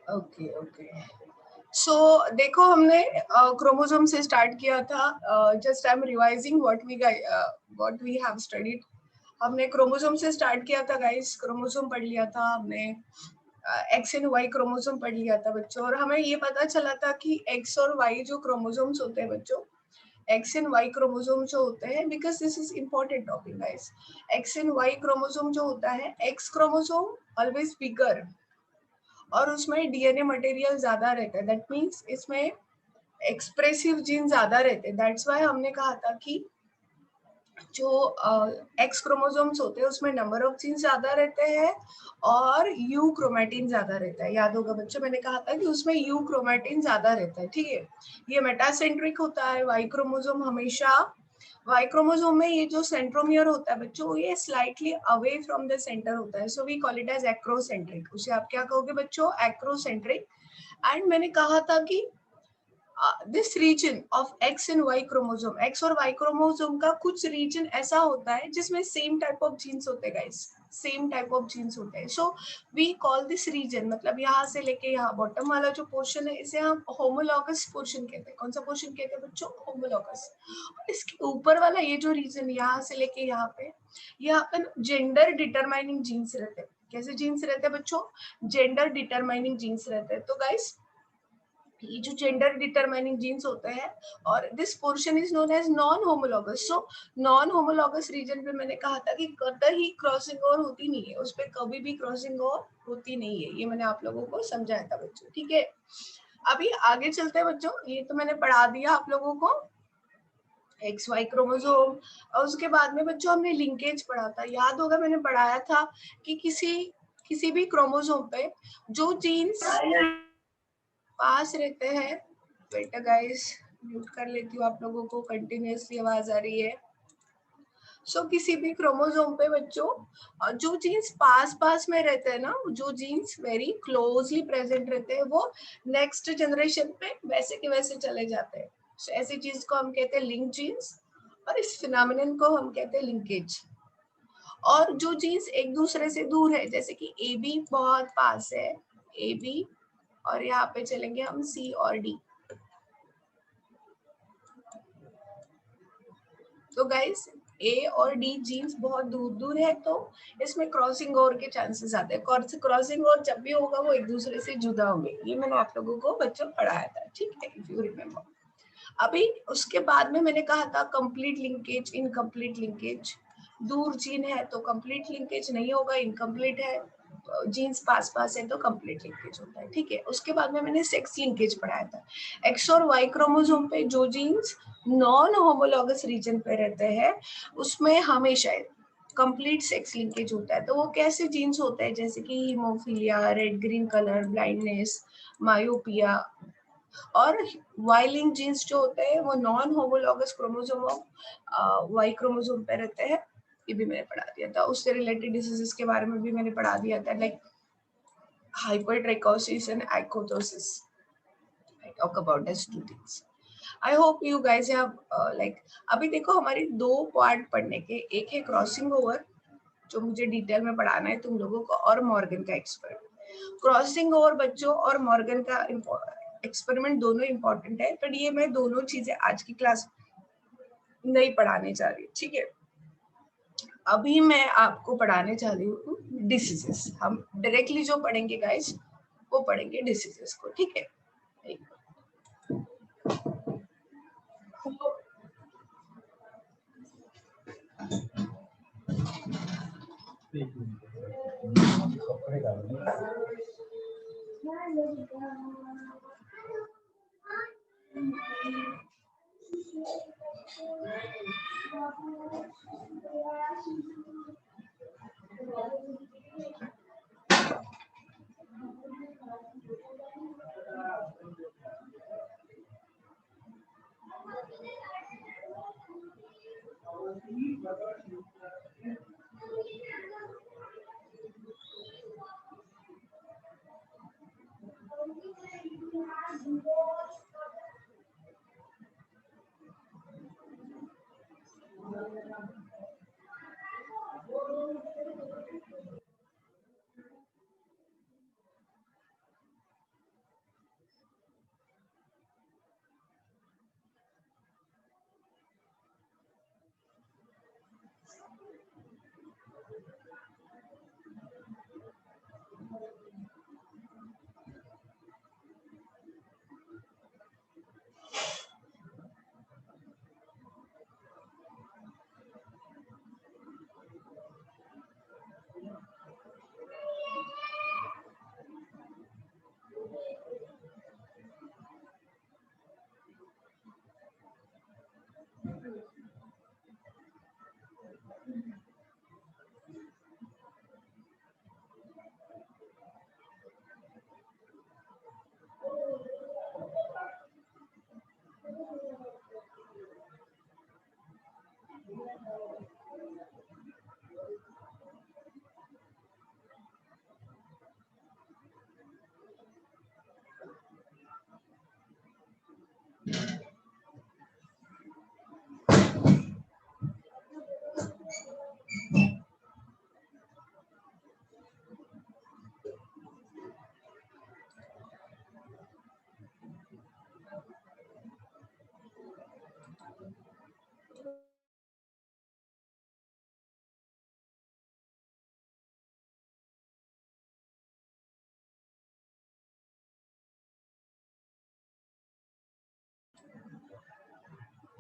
Okay okay. सो देखो हमने chromosome से स्टार्ट किया था। Just I am revising what we have studied. हमने क्रोमोसोम से स्टार्ट किया था गाइस, क्रोमोसोम पढ़ लिया था हमने, एक्स एंड वाई क्रोमोसोम पढ़ लिया था बच्चों, और हमें ये पता चला था कि एक्स और वाई जो क्रोमोसोम्स होते हैं बच्चों, एक्स एंड वाई क्रोमोसोम जो होते हैं, because this is important topic guys. X and Y chromosome जो होता है, एक्स क्रोमोसोम ऑलवेज बिगर, और उसमें डीएनए मटेरियल ज्यादा रहता है, दैट मीन्स इसमें एक्सप्रेसिव जीन ज्यादा रहते हैं। दैट्स वाई हमने कहा था कि जो एक्स क्रोमोसोम्स होते हैं उसमें नंबर ऑफ जीन ज्यादा रहते हैं और यू क्रोमेटिन ज्यादा रहता है। याद होगा बच्चों, मैंने कहा था कि उसमें यू क्रोमेटिन ज्यादा रहता है, ठीक है। ये मेटासेंट्रिक होता है। वाई क्रोमोसोम हमेशा, वाई क्रोमोसोम में ये जो सेंट्रोमियर होता है बच्चों, ये slightly away from the centre होता है, so we call it as acrocentric. उसे आप क्या कहोगे बच्चों? एक्रोसेंट्रिक। एंड मैंने कहा था कि this region of X and Y chromosome, X और वाई क्रोमोसोम का कुछ रीजन ऐसा होता है जिसमें सेम टाइप ऑफ जीन्स होते हैं guys, same type of genes होते हैं। So we call this region, मतलब यहाँ से लेके यहाँ बॉटम वाला जो पोर्शन है, इसे हम होमोलॉगस पोर्शन कहते हैं। कौन सा पोर्शन कहते हैं बच्चों? होमोलॉगस। और इसके ऊपर वाला ये जो रीजन यहाँ से लेके यहाँ पे, यहाँ पे जेंडर डिटरमाइनिंग जीन्स रहते हैं। कैसे जीन्स रहते हैं बच्चों? जेंडर डिटरमाइनिंग जीन्स रहते हैं। तो गाइस ये जो जेंडर डिटरमाइनिंग जीन्स होते हैं, और this portion is known as non homologous. So non homologous region पे मैंने कहा था कि कतई क्रॉसिंग ओवर होती नहीं है, उस पर कभी भी क्रॉसिंग ओवर होती नहीं है। ये मैंने आप लोगों को समझाया था बच्चों, ठीक है। अभी आगे चलते हैं बच्चों, ये तो मैंने पढ़ा दिया आप लोगों को एक्स वाई क्रोमोसोम। और उसके बाद में बच्चों हमने लिंकेज पढ़ा था। याद होगा मैंने पढ़ाया था कि किसी भी क्रोमोसोम पे जो जीन्स पास रहते हैं, बेटा गाइस म्यूट कर लेती हूँ, आप लोगों को कंटिन्यूअसली आवाज आ रही है। सो किसी भी क्रोमोसोम पे बच्चों जो जीन्स पास पास में रहते हैं ना, जो जीन्स वेरी क्लोजली प्रेजेंट रहते हैं, वो नेक्स्ट जनरेशन पे वैसे के वैसे चले जाते हैं। so, ऐसी चीज को हम कहते हैं लिंक जीन्स, और इस फिनोमिनन को हम कहते हैं लिंकेज। और जो जीन्स एक दूसरे से दूर है, जैसे कि ए बी बहुत पास है, ए बी, और यहाँ पे चलेंगे हम सी और डी। तो गाइस ए और डी जीन्स बहुत दूर दूर है, तो इसमें क्रॉसिंग ओवर के चांसेस आते हैं। क्रॉसिंग ओवर जब भी होगा वो एक दूसरे से जुदा होंगे। ये मैंने आप लोगों को बच्चों पढ़ाया था, ठीक है, इफ यू रिमेम्बर। अभी उसके बाद में मैंने कहा था कंप्लीट लिंकेज, इनकम्प्लीट लिंकेज। दूर जीन है तो कंप्लीट लिंकेज नहीं होगा, इनकम्प्लीट है जीन्स पास पास है तो कंप्लीट लिंकेज होता है, ठीक है। उसके बाद में मैंने सेक्स लिंकेज पढ़ाया था। एक्स और वाई क्रोमोसोम पे जो जीन्स नॉन होमोलॉगस रीजन पे रहते हैं, उसमें हमेशा कंप्लीट सेक्स लिंकेज होता है। तो वो कैसे जीन्स होते हैं? जैसे कि haemophilia, red green colour, blindness, myopia. और वाई लिंक जीन्स जो होते हैं वो non homologous chromosome of Y chromosome पे रहते हैं। ये भी मैंने पढ़ा दिया था। उससे रिलेटेड डिजीजेस के बारे में भी मैंने पढ़ा दिया था, like hypertrichosis and ichthyosis. I talk about these two things. I hope you guys have like, अभी देखो हमारे दो पार्ट पढ़ने के, एक है क्रॉसिंग ओवर जो मुझे डिटेल में पढ़ाना है तुम लोगों को, और मॉर्गन का एक्सपेरिमेंट। क्रॉसिंग ओवर बच्चों और मॉर्गन का एक्सपेरिमेंट दोनों इंपॉर्टेंट है, पर ये मैं दोनों चीजें आज की क्लास नहीं पढ़ाने जा रही, ठीक है। अभी मैं आपको पढ़ाने जा रही हूँ डिसीजेस। हम डायरेक्टली जो पढ़ेंगे गाइस वो पढ़ेंगे डिसीजेस को, ठीक है।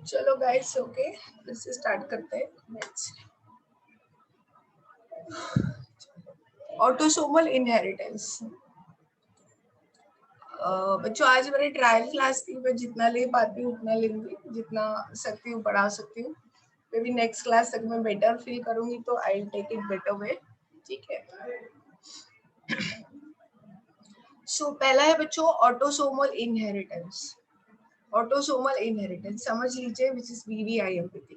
चलो गाइस, ओके, फिर से स्टार्ट करते हैं. Let's autosomal inheritance. बच्चों आज मेरी ट्रायल क्लास थी, मैं जितना ले पाती हूँ उतना लूंगी, जितना सकती हूँ पढ़ा सकती हूँ. मे बी नेक्स्ट क्लास तक मैं बेटर फील करूंगी तो I will take it better way. ठीक है. सो पहला है बच्चों ऑटोसोमल इनहेरिटेंस. ऑटोसोमल इनहेरिटेंस समझ लीजिए, विच इज VVIMP.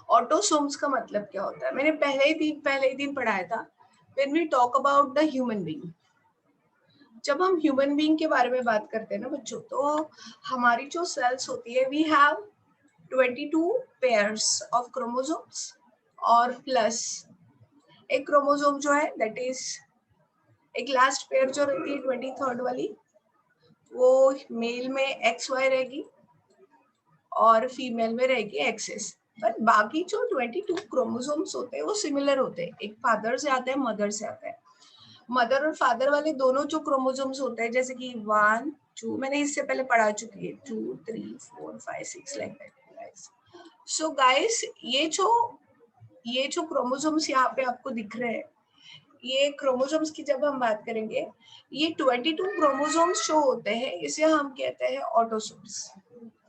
ऑटोसोम्स का मतलब क्या होता है, मैंने पहले ही दिन पढ़ाया था. When we talk about the human being, जब हम ह्यूमन बीइंग के बारे में बात करते हैं ना बच्चों, तो हमारी जो सेल्स होती है, we have 22 pairs of chromosomes और प्लस एक क्रोमोसोम जो है दैट इज एक लास्ट पेयर जो रहती है 23rd वाली, वो मेल में XY रहेगी और फीमेल में रहेगी XX. बट बाकी जो 22 क्रोमोसोम्स होते हैं वो सिमिलर होते हैं. एक फादर से आता है, मदर से आता है. मदर और फादर वाले दोनों जो क्रोमोसोम्स होते हैं, जैसे कि 1 2, मैंने इससे पहले पढ़ा चुकी है, 2 3 4 5 6 लाइक दैट. सो गाइस, ये जो क्रोमोसोम्स यहाँ पे आपको दिख रहे हैं, ये क्रोमोसोम्स की जब हम बात करेंगे, ये 22 क्रोमोसोम्स जो होते हैं इसे हम कहते हैं ऑटोसोम्स.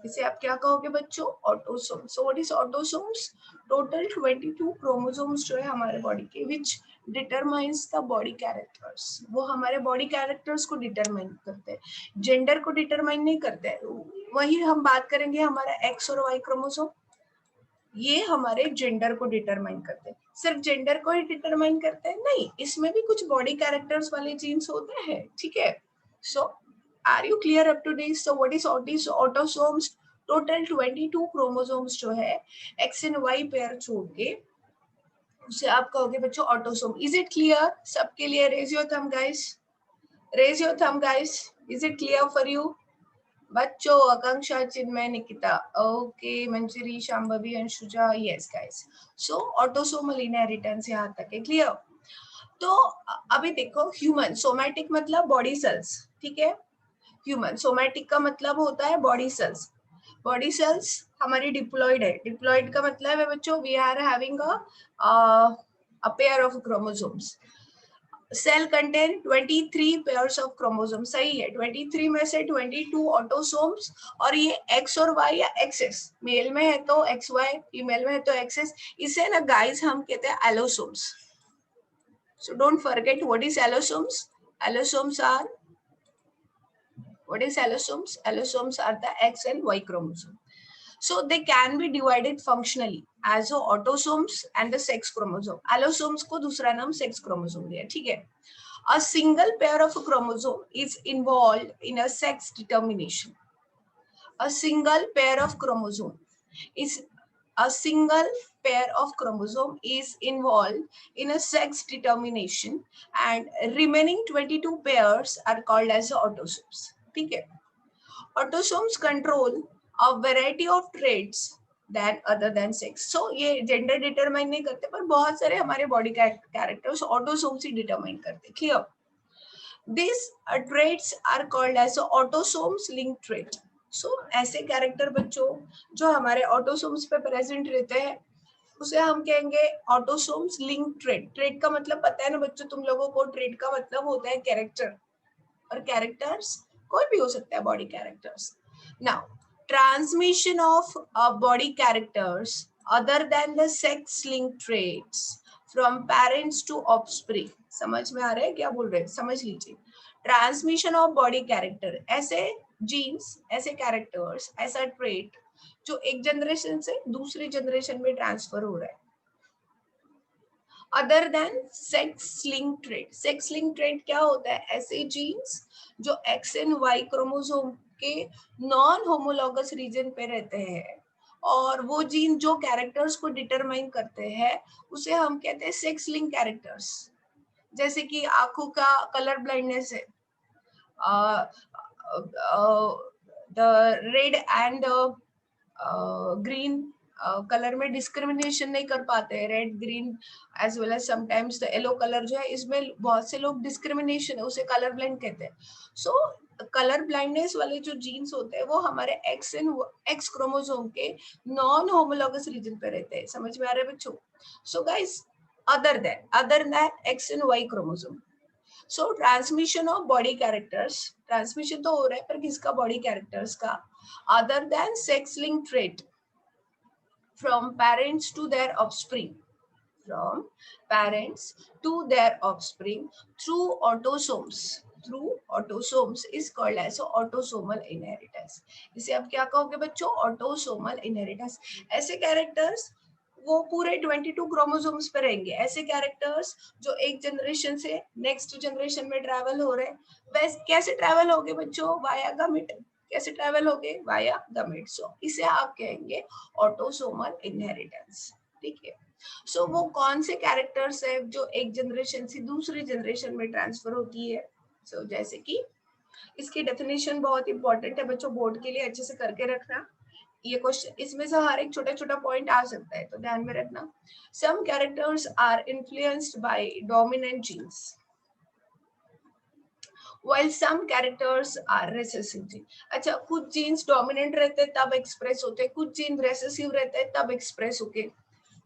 इसे आप क्या कहोगे बच्चों? Autosomes. So what is autosomes? Total 22 chromosomes जो है हमारे बॉडी के, विच डिटरमाइंस द बॉडी कैरेक्टर्स. वो हमारे बॉडी कैरेक्टर्स को डिटरमाइन करते हैं, जेंडर को डिटरमाइन नहीं करते हैं. वही हम बात करेंगे हमारा X और Y क्रोमोसोम, ये हमारे जेंडर को डिटरमाइन करते हैं. सिर्फ जेंडर को ही डिटरमाइन करते हैं नहीं, इसमें भी कुछ बॉडी कैरेक्टर्स वाले जीन्स होते हैं. ठीक है. So are you clear up to this? So what is autosomes? Total 22 chromosomes जो है X एंड Y पेयर छोड़ के, उसे आप कहोगे बच्चों ऑटोसोम. इज इट क्लियर सबके लिए? Raise your thumb guys, raise your thumb guys. Is it clear for you बच्चों? Akanksha, Chinmay, Nikita, okay, Manjari, Shambhavi, Anshuja, yes guys. So autosomal inheritance यहाँ तक है क्लियर. तो अभी देखो, ह्यूमन सोमैटिक मतलब बॉडी सेल्स. ठीक है. ह्यूमन सोमैटिक का मतलब होता है बॉडी सेल्स. बॉडी सेल्स हमारी डिप्लॉइड है. डिप्लॉइड का मतलब है बच्चों, we are having a pair of chromosomes. Cell contain 23 pairs of chromosome. सही है. 23 में से 22 ऑटोसोम्स, और ये X और Y या XS, मेल में है तो XY, फीमेल में है तो XS. इसे ना गाइस हम कहते हैं allosomes. So don't forget what is allosomes. Allosomes are, what is allosomes? Allosomes are the X and Y chromosome. So they can be divided functionally as autosomes and the sex chromosome. Allosomes को दूसरा नाम sex chromosome दिया. ठीक है. A single pair of chromosome is involved in a sex determination. A single pair of chromosome is involved in a sex determination, and remaining 22 pairs are called as autosomes. ठीक है. Autosomes control a variety of traits than other than sex. So ये gender determine नहीं करते, पर बहुत सारे हमारे body characters autosomes ही determine करते. Clear? These traits are called as autosomes linked trait. So ऐसे कैरेक्टर बच्चों जो हमारे ऑटोसोम्स पे प्रेजेंट रहते हैं, उसे हम कहेंगे ऑटोसोम्स लिंक्ड ट्रेट. ट्रेट का मतलब पता है ना बच्चों तुम लोगों को? ट्रेट का मतलब होता है कैरेक्टर, और कैरेक्टर्स कोई भी हो सकता है, body characters. Now transmission of body characters other than the sex linked traits from parents to offspring. समझ में आ रहा है क्या बोल रहे हैं? समझ लीजिए. ट्रांसमिशन ऑफ बॉडी कैरेक्टर, ऐसे जीन्स, ऐसे कैरेक्टर्स, ऐसा ट्रेट जो एक जनरेशन से दूसरी जनरेशन में ट्रांसफर हो रहा है. Other than sex link trait. Sex link trait क्या होता है? ऐसे जीन्स जो X एंड Y क्रोमोसोम के नॉन होमोलॉगस रीजन पे रहते हैं, और वो जीन जो कैरेक्टर्स को डिटरमाइन करते हैं, उसे हम कहते हैं सेक्स लिंक कैरेक्टर्स. जैसे कि आंखों का कलर ब्लाइंडनेस है, the red and green colour में डिस्क्रिमिनेशन नहीं कर पाते. Red, green as well as sometimes the yellow colour जो है, इसमें बहुत से लोग डिस्क्रिमिनेशन है, उसे कलर ब्लाइंड कहते हैं. सो कलर ब्लाइंडनेस वाले जो जीन्स होते हैं वो हमारे एक्स क्रोमोसोम के नॉन होमोलॉगस रीजन पे रहते हैं. समझ में आ रहा है बच्चों? So guys, other than X and Y chromosome. So transmission of body characters, transmission तो हो रहा है पर किसका? बॉडी कैरेक्टर्स का. Other than sex link trait from parents to their offspring, from parents to their offspring through autosomes. Through autosomes is called as autosomal inheritance. इसे आप क्या कहोगे बच्चों? autosomal inheritance. ऐसे कैरेक्टर्स वो पूरे 22 क्रोमोसोम्स पे रहेंगे. ऐसे कैरेक्टर्स जो एक जनरेशन से नेक्स्ट जनरेशन में ट्रैवल हो रहे हैं, वैसे कैसे ट्रैवल होगे बच्चों? वाया गमिट. कैसे ट्रैवल होगे? वाया गमिट. सो इसे आप कहेंगे ऑटोसोमल इनहेरिटेंस. ठीक है. सो वो कौन से कैरेक्टर्स है जो एक जनरेशन से दूसरी जनरेशन में ट्रांसफर होती है? सो जैसे कि इसकी डेफिनेशन बहुत इंपॉर्टेंट है बच्चों, बोर्ड के लिए अच्छे से करके रखना. ये क्वेश्चन इसमें से हर एक छोटा छोटा पॉइंट आ सकता है, तो ध्यान में रखना. Some characters are influenced by dominant genes while some characters are recessive. अच्छा, कुछ जीन्स डोमिनेंट रहते हैं तब एक्सप्रेस होते हैं, कुछ जीन रेसेसिव रहते हैं तब एक्सप्रेस होके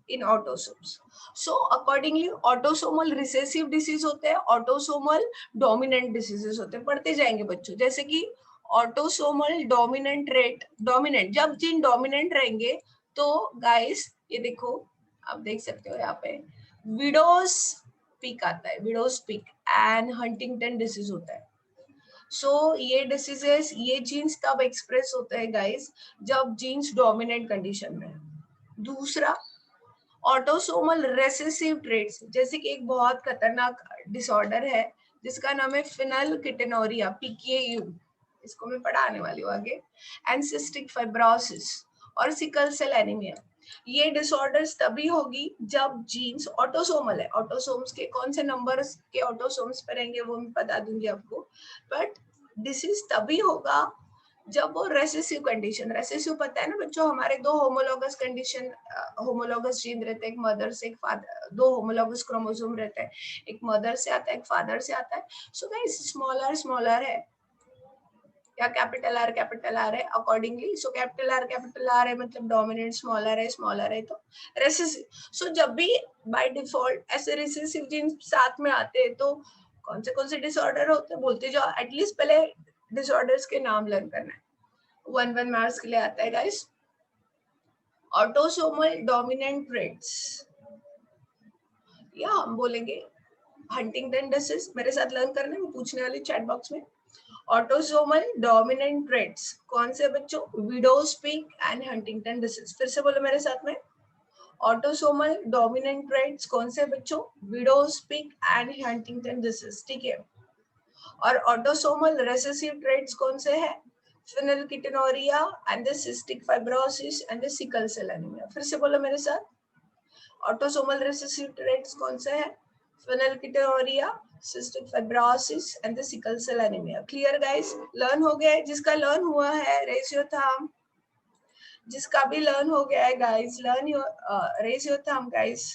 in autosomes. So accordingly autosomal recessive disease होते हैं, autosomal dominant diseases होते हैं. पढ़ते जाएंगे बच्चों. जैसे कि autosomal dominant trait, dominant, जब जीन dominant रहेंगे तो गाइस ये देखो, आप देख सकते हो यहाँ पे विडोज पिक आता है, widow's peak and Huntington disease होता है. सो ये डिसीजेस, ये जीन्स तब एक्सप्रेस होते हैं गाइस जब जीन्स डोमिनेंट कंडीशन में. दूसरा ऑटोसोमल रेसेसिव ट्रेट्स, जैसे कि एक बहुत खतरनाक डिसऑर्डर है जिसका नाम है फिनाइलकेटोनुरिया, पीकेयू. इसको मैं पढ़ाने वाली हूँ आगे. एंड सिस्टिक फाइब्रोसिस और सिकल सेल एनीमिया. ये डिसऑर्डर्स तभी होगी जब जीन्स ऑटोसोमल है. ऑटोसोम्स के कौन से नंबर्स के ऑटोसोम्स पर रहेंगे वो मैं बता दूंगी आपको. बट डिसीज तभी होगा जब वो रेसेसिव कंडीशन, रेसेसिव पता है ना बच्चों, हमारे दो होमोलॉगस कंडीशन, होमोलॉगस जीन रहते हैं, एक मदर से एक फादर, दो होमोलॉगस क्रोमोसोम रहते हैं, एक मदर से आता है एक फादर से आता है. सो गाइस स्मॉलर है या कैपिटल आर है अकॉर्डिंगली. सो कैपिटल आर है मतलब डोमिनेंट, स्मॉलर है तो रेसेसिव. सो जब भी बाय डिफॉल्ट ऐसे रेसेसिव जीन साथ में आते हैं तो कौन से डिसऑर्डर होते हैं बोलते जाओ. एटलीस्ट पहले डिसऑर्डर्स के नाम लर्न करना है. 1 मार्क्स के लिए आता है गाइस. ऑटोसोमल डोमिनेंट ट्रेट्स या हम बोलेंगे हंटिंगटन डिसीज. मेरे साथ लर्न करना है, मैं पूछने वाली चैट बॉक्स में. ऑटोसोमल डोमिनेंट ट्रेट्स कौन से बच्चों? Widow's peak and Huntington disease. फिर से बोलो मेरे साथ में. ऑटोसोमल डोमिनेंट ट्रेट्स कौन से बच्चों? Widow's peak and Huntington disease. ठीक है. और ऑटोसोमल रेसेसिव ट्रेट्स कौन से हैं? Phenylketonuria and the cystic fibrosis and the sickle cell anaemia. फिर से बोलो मेरे साथ. ऑटोसोमल रेसेसिव ट्रेट्स कौन से हैं? Phenylketonuria, cystic fibrosis and the sickle cell anaemia. Clear guys? Learn हो गया है? जिसका लर्न हुआ है रेज योर थंब. जिसका भी लर्न हो गया है guys, learn your raise your thumb guys.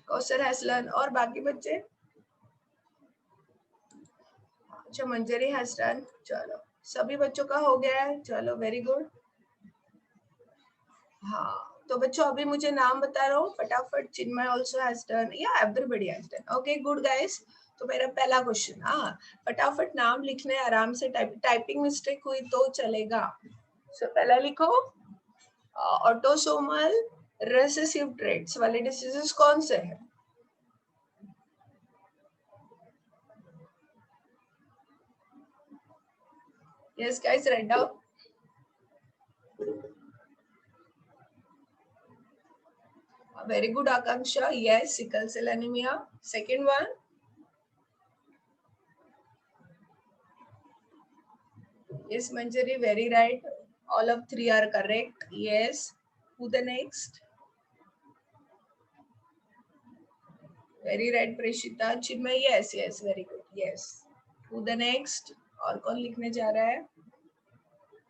Kaushal has learn. और बाकी बच्चे? अच्छा, मंजरी हैज डन. चलो सभी बच्चों का हो गया है. चलो वेरी गुड. हाँ तो बच्चों अभी मुझे नाम बता रहा हूँ फटाफट. चिन्मय आल्सो हैज डन या everybody has done. Okay good guys. तो मेरा पहला क्वेश्चन, हाँ फटाफट नाम लिखने, आराम से टाइपिंग मिस्टेक हुई तो चलेगा. सो पहला लिखो ऑटोसोमल रेसेसिव ट्रेट्स वाले डिसीजेस कौन से हैं? Yes guys, write down. Very good, Akanksha. Yes, sickle cell anemia. Second one. Yes, Manjari, very right. All of three are correct. Yes. Who the next? Very right, Preshita. Chinmay, yes, very good. Yes. Who the next? और कौन लिखने जा रहा है?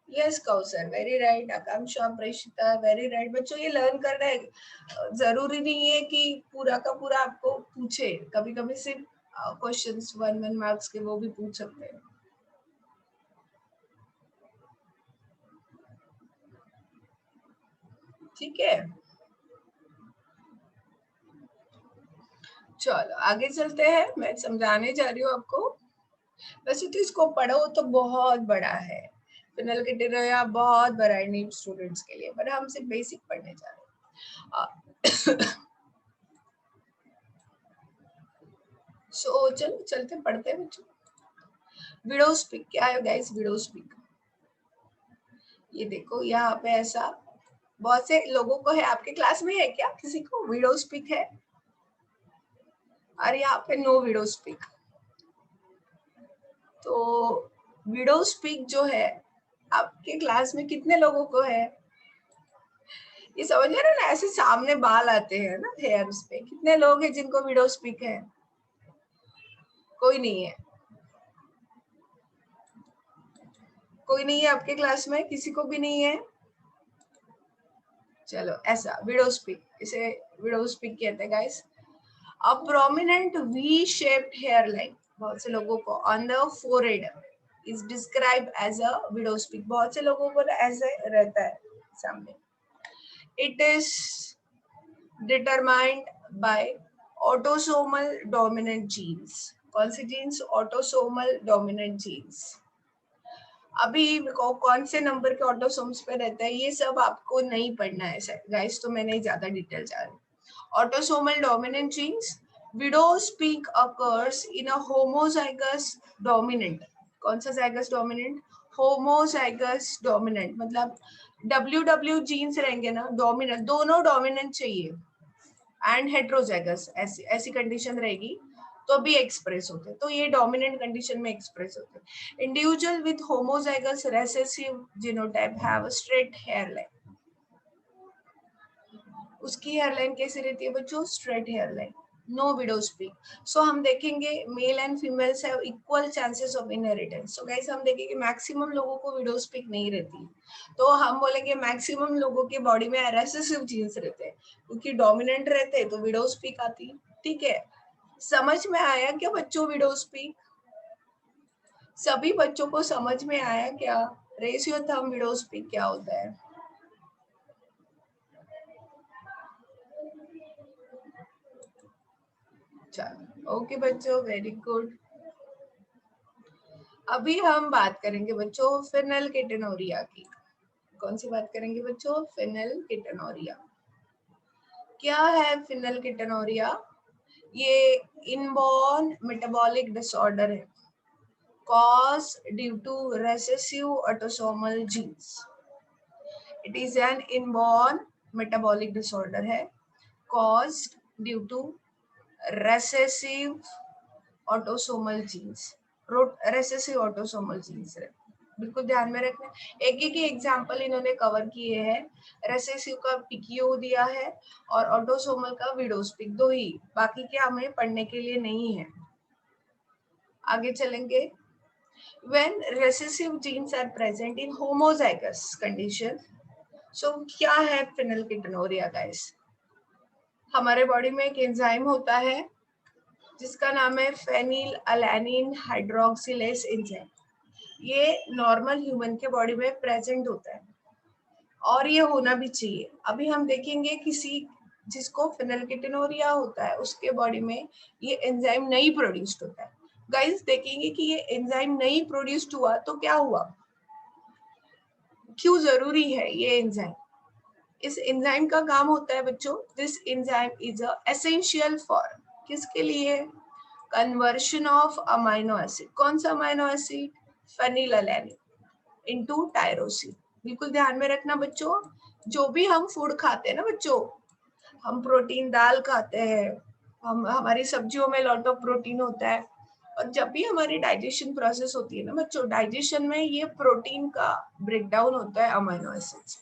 Yes Kausar, very right. Akanksha, Preshita, very right. बच्चों ये learn करना है, जरूरी नहीं है कि पूरा का पूरा आपको पूछे. कभी कभी सिर्फ क्वेश्चंस 1 मार्क्स के वो भी पूछ सकते हैं। ठीक है, चलो आगे चलते हैं। मैं समझाने जा रही हूँ आपको। वैसे तो इसको पढ़ो तो बहुत बड़ा है, फिनल क्राइटेरिया बहुत बड़ा है नीट स्टूडेंट्स के लिए, पर हम सिर्फ बेसिक पढ़ने जा रहे हैं। सो चलो चलते पढ़ते हैं बच्चों। विडो स्पीक क्या है गाइस? विडो स्पीक, ये देखो यहाँ पे ऐसा बहुत से लोगों को है। आपके क्लास में है क्या किसी को विडो स्पीक है? और यहाँ पे नो विडो स्पीक। तो विडो स्पीक जो है आपके क्लास में कितने लोगों को है? ये समझ रहे ना, ऐसे सामने बाल आते हैं ना हेयर्स पे, कितने लोग हैं जिनको विडो स्पीक है? कोई नहीं है, कोई नहीं है आपके क्लास में, किसी को भी नहीं है। चलो ऐसा विडो स्पीक, इसे विडो स्पीक कहते हैं guys. A prominent V shaped hair line, बहुत से लोगों को on the forehead is describe as a widow's peak. बहुत से लोगों को ऐसे रहता है सामने। It is determined by autosomal dominant genes. कौन सी जीन्स? Autosomal dominant genes. अभी कौन से नंबर के ऑटोसोम्स पे रहता है ये सब आपको नहीं पढ़ना है गाइस, तो मैं नहीं ज्यादा डिटेल जा रही। Autosomal dominant genes. Widow speak occurs in a homozygous dominant. कौन सा zygus dominant? Homozygous dominant, मतलब WW जीन्स रहेंगे ना डोमिनेंट, दोनों डोमिनेंट चाहिए, एंड हेट्रोजाइगस ऐसी ऐसी कंडीशन रहेगी तो भी एक्सप्रेस होते हैं, तो ये डोमिनेंट कंडीशन में एक्सप्रेस होते हैं। Individual with homozygous recessive genotype have a straight hair line. उसकी हेयरलाइन कैसी रहती है बच्चों? Straight hairline. No widow peak. So हम देखेंगे male and females have equal chances of inheritance. So guys हम देखेंगे मैक्सिमम लोगों को विडो स्पीक नहीं रहती, तो हम बोलेंगे मैक्सिमम लोगों के बॉडी में रेसेसिव जीन्स रहते हैं, क्योंकि डोमिनेंट रहते हैं तो विडो स्पीक आती। ठीक है, समझ में आया क्या बच्चों विडो स्पीक? सभी बच्चों को समझ में आया क्या रेशियो थंब विडो स्पीक क्या होता है? चलो ओके बच्चों, वेरी गुड। अभी हम बात करेंगे बच्चों फेनिलकेटोनुरिया की। कौन सी बात करेंगे बच्चों? फेनिलकेटोनुरिया। क्या है फेनिलकेटोनुरिया? ये इनबॉर्न मेटाबॉलिक डिसऑर्डर है, cause due to recessive autosomal genes. It is an inborn metabolic disorder है, caused due to recessive autosomal genes. recessive autosomal genes है, बिल्कुल ध्यान में रखना। एक एक ही एग्जाम्पल इन्होंने कवर किए हैं। रेसेसिव का पिकियो दिया है और ऑटोसोमल का विडोस्पिक, दो ही, बाकी के हमें पढ़ने के लिए नहीं है। आगे चलेंगे। When recessive genes are present in homozygous condition, so क्या है फेनिलकेटोनुरिया गाइस? हमारे बॉडी में एक एंजाइम होता है जिसका नाम है फेनिल अलानिन हाइड्रोक्सिलेज एंजाइम। ये नॉर्मल ह्यूमन के बॉडी में प्रेजेंट होता है और ये होना भी चाहिए। अभी हम देखेंगे किसी जिसको फेनिलकेटोनुरिया होता है उसके बॉडी में ये एंजाइम नहीं प्रोड्यूस्ड होता है। गाइस देखेंगे कि ये एंजाइम नहीं प्रोड्यूस्ड हुआ तो क्या हुआ, क्यों जरूरी है ये एंजाइम? इस एंजाइम का काम होता है बच्चों, this enzyme is a essential for, किसके लिए? Conversion of amino acid. कौन सा amino acid? Phenylalanine into tyrosine. बिल्कुल ध्यान में रखना बच्चों, जो भी हम फूड खाते हैं ना बच्चों, हम प्रोटीन दाल खाते हैं, हम हमारी सब्जियों में लॉट ऑफ प्रोटीन होता है, और जब भी हमारी डाइजेशन प्रोसेस होती है ना बच्चों, डाइजेशन में ये प्रोटीन का ब्रेकडाउन होता है अमाइनो एसिड्स।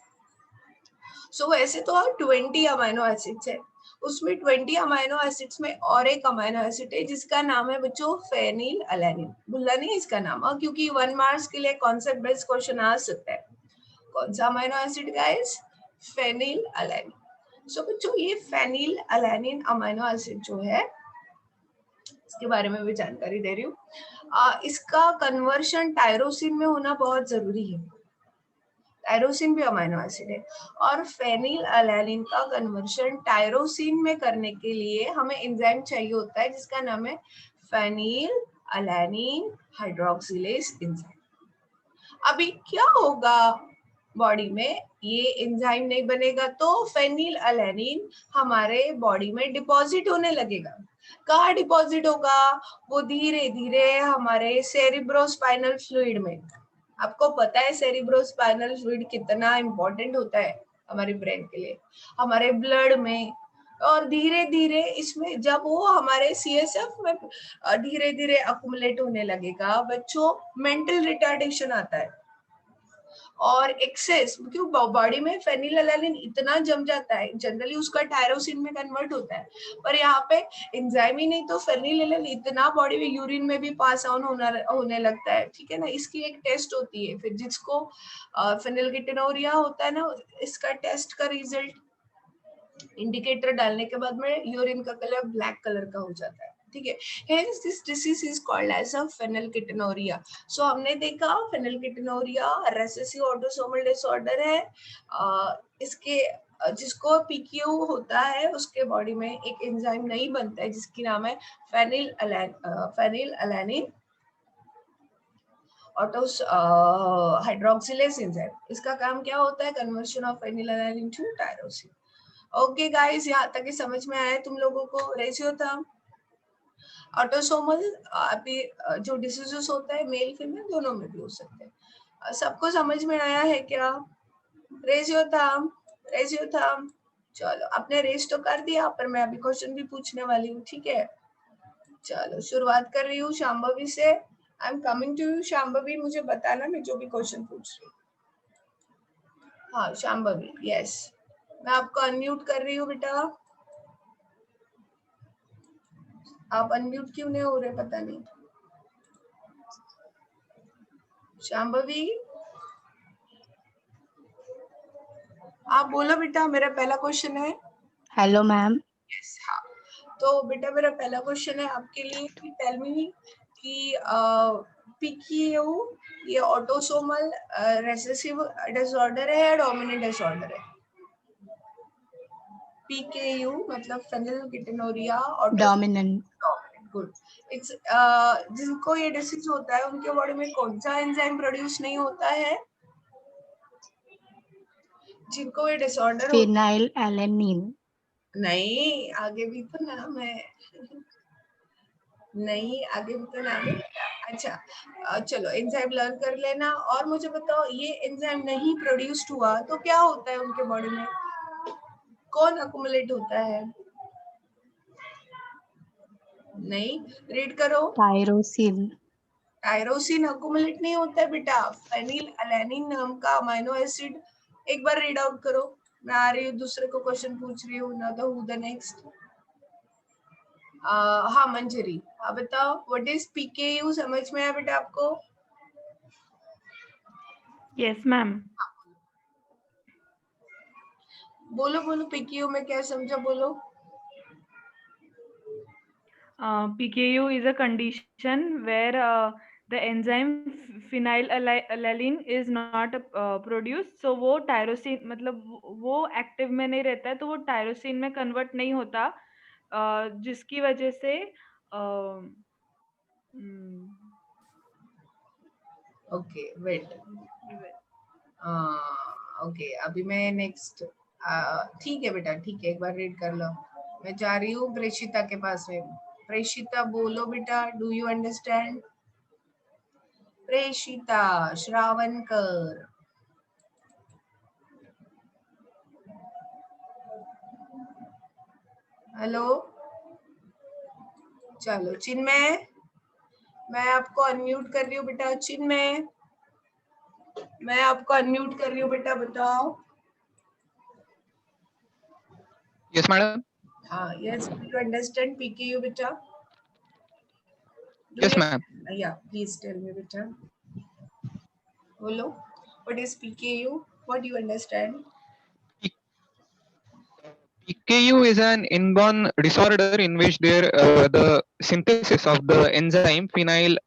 सो वैसे तो 20 अमाइनो एसिड्स है, उसमें 20 अमाइनो एसिड्स में और एक अमाइनो एसिड है जिसका नाम है बच्चों फेनिल अलानिन। भूलना नहीं इसका नाम, क्योंकि 1 मार्क्स के लिए कॉन्सेप्ट बेस्ड क्वेश्चन आ सकता है। कौन सा amino acid guys? Phenylalanine. So बच्चों ये फेनिल अलानिन अमाइनो एसिड जो है इसके बारे में भी जानकारी दे रही हूँ। इसका कन्वर्शन टायरोसिन में होना बहुत जरूरी है। टायरोसिन भी अमीनो एसिड है और फेनिल अलानिन का कन्वर्शन टायरोसिन में करने के लिए हमें एंजाइम चाहिए होता है जिसका नाम है फेनिल अलानिन हाइड्रोक्सिलेज एंजाइम। अभी क्या होगा बॉडी में, ये एंजाइम नहीं बनेगा तो फेनिल अलानिन हमारे बॉडी में डिपॉजिट होने लगेगा। कहाँ डिपॉजिट होगा? वो धीरे धीरे हमारे सेरिब्रोस्पाइनल फ्लूइड में। आपको पता है सेरिब्रोस्पाइनल फ्लूइड कितना इंपॉर्टेंट होता है हमारे ब्रेन के लिए, हमारे ब्लड में। और धीरे धीरे इसमें जब वो हमारे सीएसएफ में धीरे धीरे अकुमुलेट होने लगेगा बच्चों, मेंटल रिटार्डेशन आता है और एक्सेस, क्यों बॉडी में फेनिलएलानिन इतना जम जाता है, जनरली उसका टायरोसिन में कन्वर्ट होता है, पर यहाँ पे एंजाइम ही नहीं तो फेनिलएलानिन इतना बॉडी में यूरिन में भी पास ऑन होने लगता है। ठीक है ना, इसकी एक टेस्ट होती है, फिर जिसको फेनिलकेटोनुरिया होता है ना, इसका टेस्ट का रिजल्ट इंडिकेटर डालने के बाद में यूरिन का कलर ब्लैक कलर का हो जाता है। ठीक है, hence this disease is called as a phenylketonuria। so हमने देखा phenylketonuria रेसेसिव ऑटोसोमल डिसऑर्डर है। इसके जिसको पीक्यू होता है उसके बॉडी में एक एंजाइम नहीं बनता है जिसकी नाम है फेनिल अलानिन ऑटोस हाइड्रोक्सिलेज एंजाइम। इसका काम क्या होता है? Conversion of phenylalanine to tyrosine. Okay guys, यहाँ तक ही समझ में आया तुम लोगों को? रेशियो था ऑटोसोमल, अभी जो डिसीजेस होता है मेल फीमेल दोनों में भी हो सकते हैं। सबको समझ में आया है क्या? रेशियो था। चलो, आपने रेस तो कर दिया, पर मैं अभी क्वेश्चन भी पूछने वाली हूँ। ठीक है, चलो शुरुआत कर रही हूँ शांभवी से। I am coming to you Shambhavi, मुझे बताना मैं जो भी क्वेश्चन पूछ रही हूँ। हाँ शांभवी, यस, मैं आपको अनम्यूट कर रही हूँ बेटा। आप अनम्यूट क्यों नहीं हो रहे पता नहीं। शांभवी आप बोलो बेटा, मेरा पहला क्वेश्चन है। Hello ma'am. यस, हाँ, तो बेटा मेरा पहला क्वेश्चन है आपके लिए कि टेल मी कि पीक्यू ये ऑटोसोमल रेसेसिव डिसऑर्डर है या डोमिनेंट डिसऑर्डर है? पीकेयू मतलब फेनिलकेटोनुरिया डोमिनेंट। गुड। इट्स जिनको ये डिसीज होता है उनके बॉडी में कौन सा एंजाइम प्रोड्यूस नहीं होता है? जिनको ये डिसऑर्डर होता फिनाइल एलेनिन। नहीं, आगे भी तो नाम है। नहीं, आगे भी तो नाम है। अच्छा, चलो एंजाइम लर्न कर लेना और मुझे बताओ ये एंजाइम नहीं प्रोड्यूस्ड हुआ तो क्या होता है उनके बॉडी में? कौन अकुमुलेट होता है? नहीं, रीड करो। टायरोसिन। टायरोसिन अकुमुलेट नहीं होता है बेटा, फेनिल अलानिन नाम का अमीनो एसिड। एक बार रीड आउट करो। मैं आ रही हूँ, दूसरे को क्वेश्चन पूछ रही हूँ ना, तो हु द नेक्स्ट। हाँ मंजरी, हाँ बताओ व्हाट इज पीकेयू, समझ में आया बेटा आपको? Yes ma'am. बोलो बोलो, पीकेयू में क्या समझा, बोलो। PKU is a condition where the enzyme phenylalanine is not produced, so वो टायरोसिन मतलब वो एक्टिव में नहीं रहता है, तो वो टायरोसिन में कन्वर्ट नहीं होता, जिसकी वजह से ओके वेट, ओके अभी मैं नेक्स्ट। ठीक है बेटा, ठीक है, एक बार रीड कर लो। मैं जा रही हूँ प्रेषिता के पास में। प्रेषिता बोलो बेटा, डू यू अंडरस्टैंड? प्रेषिता श्रावणकर, हेलो। चलो चिन्मय, मैं आपको अनम्यूट कर रही हूँ बेटा। चिन्मय, मैं आपको अनम्यूट कर रही हूँ बेटा, बताओ। Yes madam. हाँ, यस, यू अंडरस्टैंड पीकेयू बेटा? Yes ma'am. या प्लीज टेल मी बेटा, बोलो what is PKU, what you understand? PKU is an inborn disorder in which the synthesis of the enzyme phenylalanine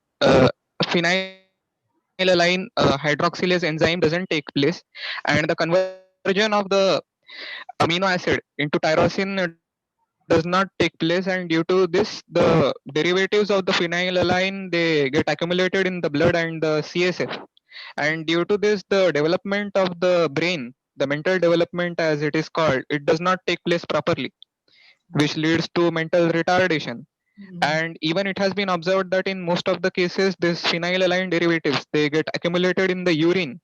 hydroxylase enzyme doesn't take place, and the conversion of the amino acid into tyrosine does not take place, and due to this the derivatives of the phenylalanine they get accumulated in the blood and the CSF, and due to this the development of the brain, the mental development as it is called, it does not take place properly, which leads to mental retardation. And even it has been observed that in most of the cases this phenylalanine derivatives they get accumulated in the urine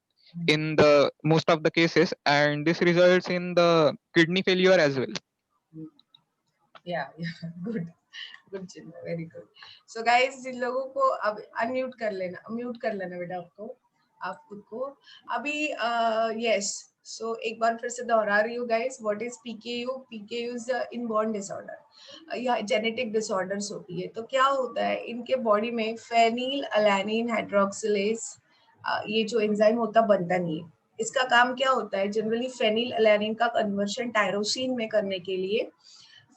in the most of the cases, and this results in the kidney failure as well. Yeah, good, good Chinmay, very good. So guys, जिन लोगों को अब unmute कर लेना, mute कर लेना बेटा आपको, आप खुद को अभी yes. So एक बार फिर से दोहरा रही हूँ guys, what is PKU? PKU is the inborn disorder. या जेनेटिक डिसऑर्डर्स होती है. तो क्या होता है इनके बॉडी में फेनिल अलानिन हाइड्रोक्सिलेज ये जो एंजाइम होता बनता नहीं है. इसका काम क्या होता है? जनरली फेनिल अलानिन का कन्वर्शन टायरोसिन में करने के लिए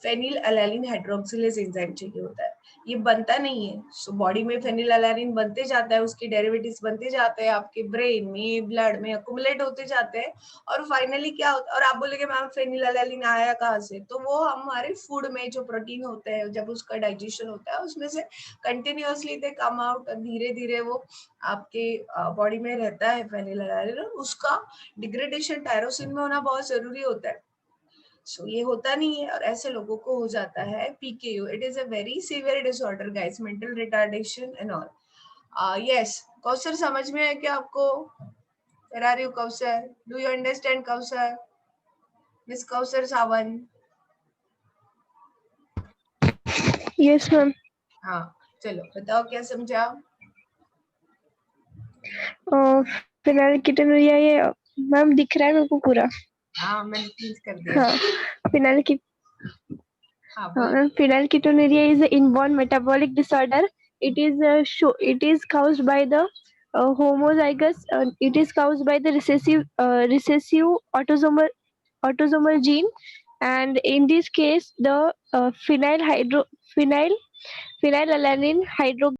फेनिल अलानिन हाइड्रोक्सिलेज एंजाइम चाहिए होता है. ये बनता नहीं है. सो बॉडी में फेनिल अलानिन बनते जाता है, उसके डेरिवेटिव्स बनते जाते हैं, आपके ब्रेन में ब्लड में अक्यूमुलेट होते जाते हैं, और फाइनली क्या होता है? और आप बोलेंगे मैम फेनिल अलानिन आया कहाँ से? तो वो हमारे फूड में जो प्रोटीन होते हैं जब उसका डाइजेशन होता है उसमें से कंटिन्यूअसली दे कम आउट, धीरे धीरे वो आपके बॉडी में रहता है फेनिल अलानिन, उसका डिग्रेडेशन टायरोसिन में होना बहुत जरूरी होता है. सो ये होता नहीं है और ऐसे लोगों को हो जाता है PKU. It is a very severe disorder guys, mental retardation and all. Yes Kausar, समझ में है क्या आपको? Where are you Kausar? Do you understand Kausar? Miss Kausar Sawan? Yes ma'am. हाँ चलो बताओ क्या समझा? फिनाइलकीटोनुरिया ये मैम दिख रहा है मेरे को पूरा. हाँ मैंने प्लीज कर दिया. हाँ हाँ phenylketonuria is an inborn metabolic disorder. It is caused by the homozygous. It is caused by the recessive autosomal gene, and in this case the phenylalanine